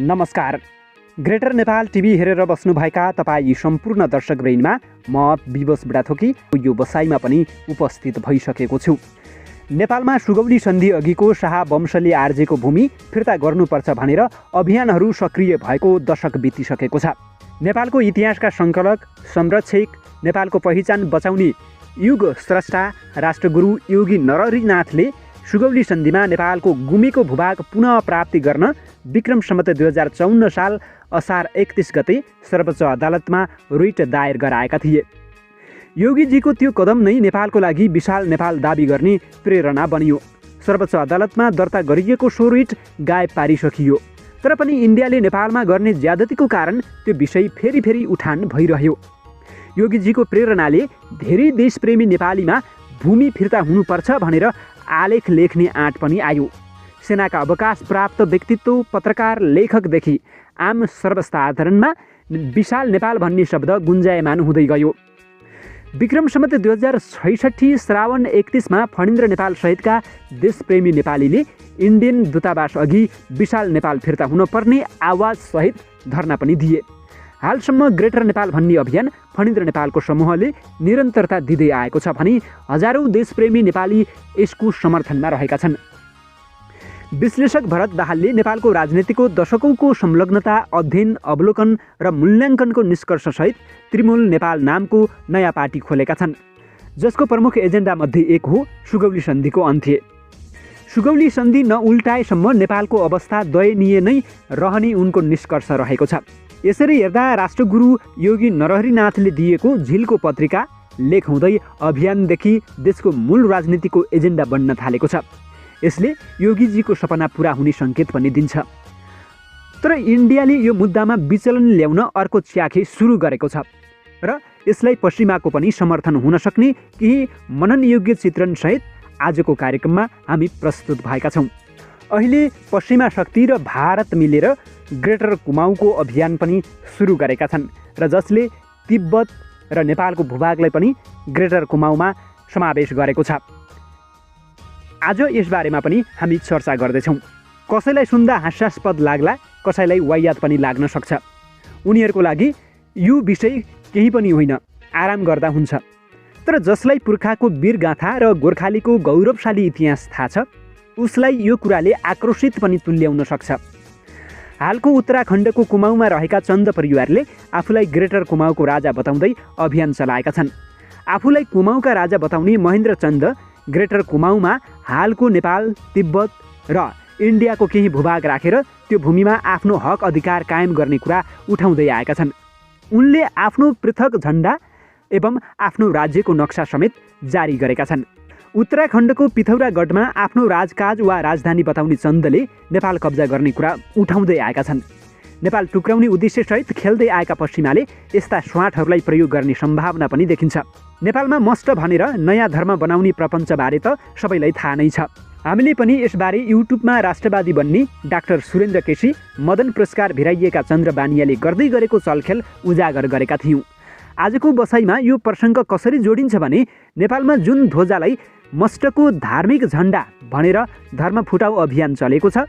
नमस्कार। Greater Nepal TV हेरेर बस्नुभएका तपाईँ सम्पूर्ण दर्शकवृन्दमा म विवश बुढाथोकी यो बसाइमा पनि उपस्थित भइसकेको छु। नेपालमा सुगौली सन्धि अघिको शाह वंशले आर्जेको भूमि फिर्ता गर्नुपर्छ भनेर अभियानहरू सक्रिय भएको दशक बितिसकेको छ। नेपालको इतिहासका सङ्कलक, संरक्षक, नेपालको पहिचान बचाउने युग स्रष्टा राष्ट्रगुरु योगी नरहरिनाथले सुगौली सन्धिमा नेपालको गुमेको भूभाग पुनः प्राप्ति गर्न विक्रम सम्वत 2054 साल असार 31 गते सर्वोच्च अदालतमा रिट दायर गराएका थिए। योगीजीको त्यो कदम नै नेपालको लागि विशाल नेपाल दाबी गर्ने प्रेरणा बनियो। सर्वोच्च अदालतमा दर्ता गरिएको सो रिट गायब पारिसकियो। तर पनि इन्डियाले नेपालमा गर्ने ज्यादतीको कारण त्यो विषय फेरि उठान भइरह्यो। योगीजीको प्रेरणाले धेरै देशप्रेमी नेपालीमा भूमि फिर्ता हुनुपर्छ भनेर आलेख लेख्ने आँट पनि आयो। सेनाका अवकाश प्राप्त व्यक्तित्व, पत्रकार, लेखकदेखि आम सर्वसाधारणमा विशाल नेपाल भन्ने शब्द गुन्जायमान हुँदै गयो। विक्रम सम्वत 2066 श्रावण 31 फणिन्द्र नेपाल सहितका देशप्रेमी नेपालीले इन्डियन दूतावास अघि विशाल नेपाल फिर्ता हुनुपर्ने आवाजसहित धरना पनि दिए। हालसम्म ग्रेटर नेपाल भन्ने अभियान फणिन्द्र नेपालको समूहले निरन्तरता दिँदै आएको छ भने हजारौँ देशप्रेमी नेपाली यसको समर्थनमा रहेका छन्। विश्लेषक भरत दाहालले नेपालको राजनीतिको दशकौँको संलग्नता, अध्ययन, अवलोकन र मूल्याङ्कनको निष्कर्षसहित त्रिमूल नेपाल नामको नयाँ पार्टी खोलेका छन्, जसको प्रमुख एजेन्डामध्ये एक हो सुगौली सन्धिको अन्त्य। सुगौली सन्धि नउल्टाएसम्म नेपालको अवस्था दयनीय नै रहने उनको निष्कर्ष रहेको छ। यसरी हेर्दा राष्ट्रगुरु योगी नरहरिनाथले दिएको झिल्को पत्रिका लेख हुँदै अभियानदेखि देशको मूल राजनीतिको एजेन्डा बन्न थालेको छ। यसले योगीजीको सपना पुरा हुने सङ्केत पनि दिन्छ। तर इन्डियाले यो मुद्दामा विचलन ल्याउन अर्को च्याखे सुरु गरेको छ र यसलाई पश्चिमाको पनि समर्थन हुन सक्ने केही मननयोग्य चित्रणसहित आजको कार्यक्रममा हामी प्रस्तुत भएका छौँ। अहिले पश्चिमा शक्ति र भारत मिलेर ग्रेटर कुमाऊँको अभियान पनि सुरु गरेका छन् र जसले तिब्बत र नेपालको भूभागलाई पनि ग्रेटर कुमाऊँमा समावेश गरेको छ। आज यसबारेमा पनि हामी चर्चा गर्दैछौँ। कसैलाई सुन्दा हास्यास्पद लाग्ला, कसैलाई वाहियात पनि लाग्न सक्छ। उनीहरूको लागि यो विषय केही पनि होइन, आराम गर्दा हुन्छ। तर जसलाई पुर्खाको वीरगाथा र गोर्खालीको गौरवशाली इतिहास थाहा छ, उसलाई यो कुराले आक्रोशित पनि तुल्याउन सक्छ। हालको उत्तराखण्डको कुमाऊँमा रहेका चन्द परिवारले आफूलाई ग्रेटर कुमाऊँको राजा बताउँदै अभियान चलाएका छन्। आफूलाई कुमाऊँका राजा बताउने महेन्द्र चन्द ग्रेटर कुमाऊँमा हालको नेपाल, तिब्बत र इन्डियाको केही भूभाग राखेर त्यो भूमिमा आफ्नो हक अधिकार कायम गर्ने कुरा उठाउँदै आएका छन्। उनले आफ्नो पृथक झन्डा एवं आफ्नो राज्यको नक्सा समेत जारी गरेका छन्। उत्तराखण्डको पिथौरागढमा आफ्नो राजकाज वा राजधानी बताउने चन्दले नेपाल कब्जा गर्ने कुरा उठाउँदै आएका छन्। नेपाल टुक्राउने उद्देश्यसहित खेल्दै आएका पश्चिमाले यस्ता स्वाटहरूलाई प्रयोग गर्ने सम्भावना पनि देखिन्छ। नेपालमा मस्ट भनेर नयाँ धर्म बनाउने प्रपञ्चबारे त सबैलाई थाहा नै छ। हामीले पनि यसबारे युट्युबमा राष्ट्रवादी बन्ने डाक्टर सुरेन्द्र केसी, मदन पुरस्कार भिराइएका चन्द्र बानियाले गर्दै गरेको चलखेल उजागर गरेका थियौँ। आजको बसाइमा यो प्रसङ्ग कसरी जोडिन्छ भने नेपालमा जुन ध्वजालाई मस्टको धार्मिक झन्डा भनेर धर्म फुटाउ अभियान चलेको छ,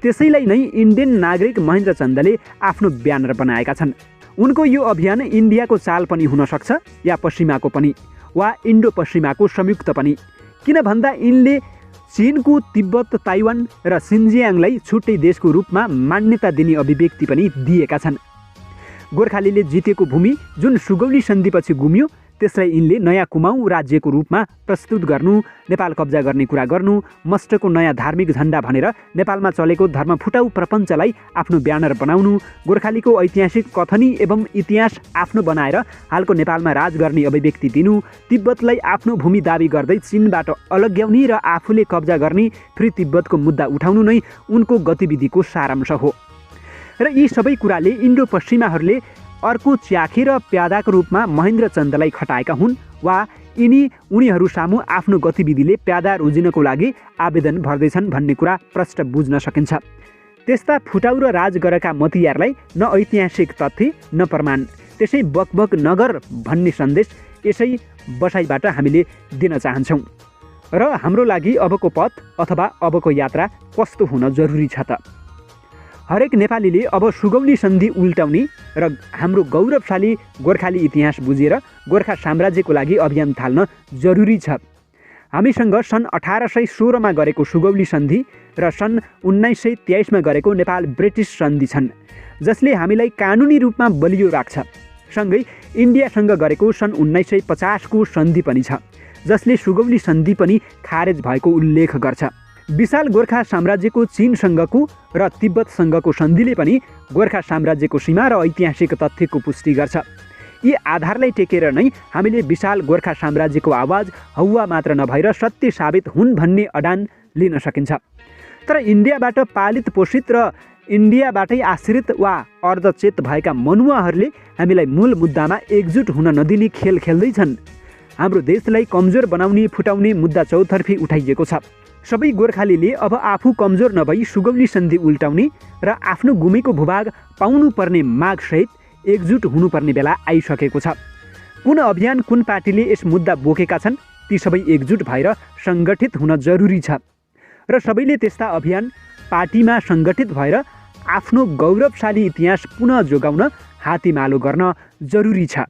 त्यसैलाई नै इन्डियन नागरिक महेन्द्र चन्दले आफ्नो ब्यानर बनाएका छन्। उनको यो अभियान इन्डियाको चाल पनि हुन सक्छ या पश्चिमाको पनि वा इन्डो पश्चिमाको संयुक्त पनि। किन भन्दा यिनले चीनको तिब्बत, ताइवान र सिन्जियाङलाई छुट्टै देशको रूपमा मान्यता दिने अभिव्यक्ति पनि दिएका छन्। गोर्खालीले जितेको भूमि जुन सुगौली सन्धिपछि गुम्यो, त्यसलाई यिनले नयाँ कुमाऊँ राज्यको रूपमा प्रस्तुत गर्नु, नेपाल कब्जा गर्ने कुरा गर्नु, मस्टको नयाँ धार्मिक झन्डा भनेर नेपालमा चलेको धर्म फुटाउ प्रपञ्चलाई आफ्नो ब्यानर बनाउनु, गोर्खालीको ऐतिहासिक कथनी एवं इतिहास आफ्नो बनाएर हालको नेपालमा राज गर्ने अभिव्यक्ति दिनु, तिब्बतलाई आफ्नो भूमि दाबी गर्दै चीनबाट अलग्याउने र आफूले कब्जा गर्ने फ्री तिब्बतको मुद्दा उठाउनु नै उनको गतिविधिको सारांश हो। र यी सबै कुराले इन्डो पश्चिमाहरूले अर्को च्याखे र प्यादाको रूपमा महेन्द्र चन्दलाई खटाएका हुन् वा उनीहरू सामु आफ्नो गतिविधिले प्यादा रोजिनको लागि आवेदन भर्दैछन् भन्ने कुरा प्रष्ट बुझ्न सकिन्छ। त्यस्ता फुटाउ र राज गरेका मतियारलाई न ऐतिहासिक तथ्य न प्रमाण, त्यसै बकबक नगर भन्ने सन्देश यसै बसाइबाट हामीले दिन चाहन्छौँ। र हाम्रो लागि अबको पथ अथवा अबको यात्रा कस्तो हुन जरुरी छ त? हरेक नेपालीले अब सुगौली सन्धि उल्टाउने र हाम्रो गौरवशाली गोर्खाली इतिहास बुझेर गोर्खा साम्राज्यको लागि अभियान थाल्न जरुरी छ। हामीसँग सन् 1816 मा गरेको सुगौली सन्धि र सन् 1923 मा गरेको नेपाल ब्रिटिस सन्धि छन्, जसले हामीलाई कानुनी रूपमा बलियो राख्छ। सँगै इन्डियासँग गरेको सन् 1950 को सन्धि पनि छ, जसले सुगौली सन्धि पनि खारेज भएको उल्लेख गर्छ। विशाल गोर्खा साम्राज्यको चीनसँगको र तिब्बतसँगको सन्धिले पनि गोर्खा साम्राज्यको सीमा र ऐतिहासिक तथ्यको पुष्टि गर्छ। यी आधारलाई टेकेर नै हामीले विशाल गोर्खा साम्राज्यको आवाज हौवा मात्र नभएर सत्य साबित हुन् भन्ने अडान लिन सकिन्छ। तर इन्डियाबाट पालित पोषित र इन्डियाबाटै आश्रित वा अर्धचेत भएका मनुवाहरूले हामीलाई मूल मुद्दामा एकजुट हुन नदिने खेल खेल्दैछन्। हाम्रो देशलाई कमजोर बनाउने फुटाउने मुद्दा चौतर्फी उठाइएको छ। सबै गोर्खालीले अब आफू कमजोर नभई सुगौली सन्धि उल्टाउने र आफ्नो गुमेको भूभाग पाउनुपर्ने मागसहित एकजुट हुनुपर्ने बेला आइसकेको छ। कुन अभियान कुन पार्टीले यस मुद्दा बोकेका छन्, ती सबै एकजुट भएर सङ्गठित हुन जरुरी छ र सबैले त्यस्ता अभियान पार्टीमा सङ्गठित भएर आफ्नो गौरवशाली इतिहास पुनः जोगाउन हातेमालो गर्न जरुरी छ।